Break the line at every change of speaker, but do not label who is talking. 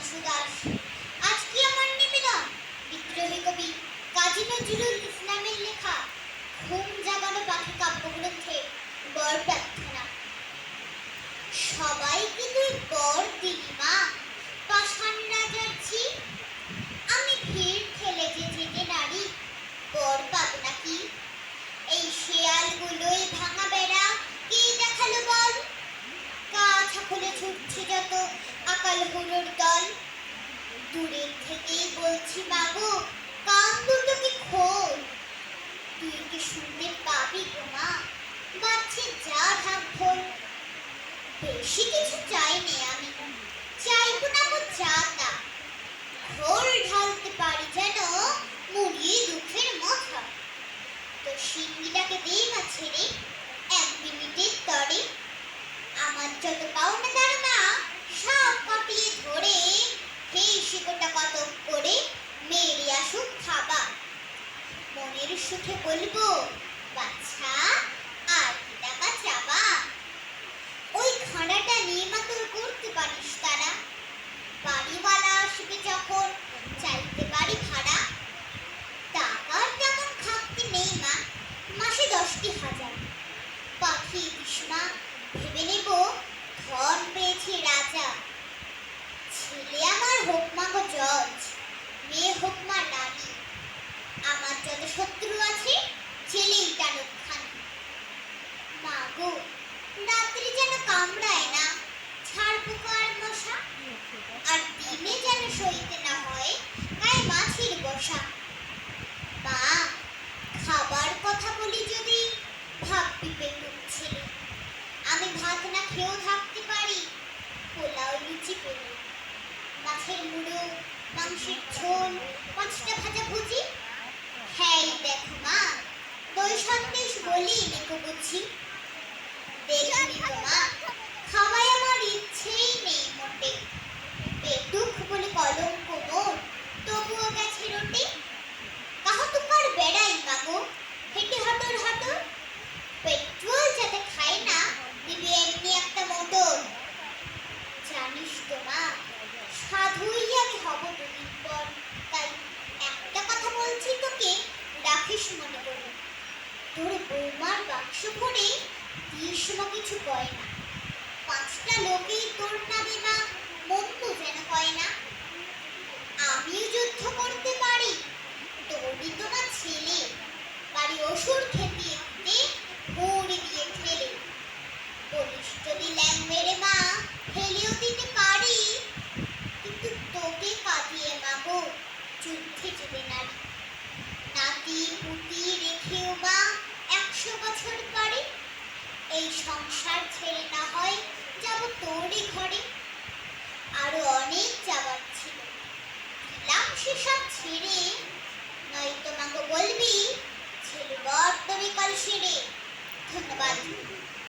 সুধাংশু দাস। আজকে আমার নিবেদন বিদ্রোহী কবি কাজী নজরুল ইসলামের লেখা ঘুম জাগানো পাখি কাব্যগ্রন্থের বর প্রার্থনা। সবাইকে তুই বর দিলি মা, পাষাণ রাজার ঝি। আমি ভিড় ঠেলে যে যেতে নারী, বর পাব নাকি? এই শেয়ালগুলোই ভাঙা বেড়া কে দেখালো বল? কাছা খুলে ছুটছে যত আকাল হুড়োর দল। দূরের থেকেই বলছি মাগো, কান দুটোকে খোল। তুই কি শুনতে পাবি গো মা, বাজছে যা ঢাক ঢোল। বেশি কিছু চাইনি আমি, চাইবো না গো যা তা। ঘোল ঢালতে পারি যেন মুড়িয়ে দুঃখের মাথা। তো সিঙ্গিটাকে দেই মা ছেড়ে এক মিনিটের তরে। আমার যত পাওনা দাঁড়া সব কাটিয়ে ধরে, হে শিকোটা কত করে মেরে আসুক খাবা। মনের সুখে বলবো বাচ্চা আর কি টাকা চাবা? ওই খানাটা নিয়ে মা তোর করতে পারিস তারা। বাড়িওয়ালা আসবে যখন চাইতে পারি ভাড়া। টাকার তেমন খাটতে নেই মা, মাসে 10,000। পাঠিয়ে দিস মা, ভেবে নেব ধন পেয়েছে রাজা। ছেলে আমার হোক মা গো জজ, মেয়ে হোক মা রানী। আমার যত শত্রু আছে ছেলেই টানুক খানি। মা গো রাত্রি যেন কামড়ায় না ছাড় পোকা আর মশা। আর দিনে যেন সইতে না হয় গায়ে মাছির বসা। মা খাবার কথা বলি যদি ভাববি পেটুক ছেলে। আমি ভাত না খেয়েও থাকতে পারি, পোলাও লুচি করে। মাছের মুড়ো, মাংসের ঝোল, 5টা ভাজা ভুজি। হ্যাঁ দেখো মা, দই সন্দেশ বলি নিকো বুঝি। দেখলি তো মা, খাওয়ায় আমার ইচ্ছেই নেই মোটে। পেটুক বলে কলঙ্ক মোর, তবুও গেছে রোটে। কাহাতুকার বেড়াই মাগো হেঁটে হটর হটর। পেট্রোল যাতে খাই না দিবে এমনি একটা মোটর। জানিস তো মা, সাধুই আমি হব দুদিন পর। তাই একটা কথা বলছি তোকে, রাখিস মনে করে। তোর বৌমার বাক্স ভরে দিস মা কিছু গয়না। 5টা লোকেই তোর না দেনা মন্দ যেন কয় না। আমিও যুদ্ধ করতে পারি, তোরই তো মা ছেলে। বাড়ি অসুর খেতে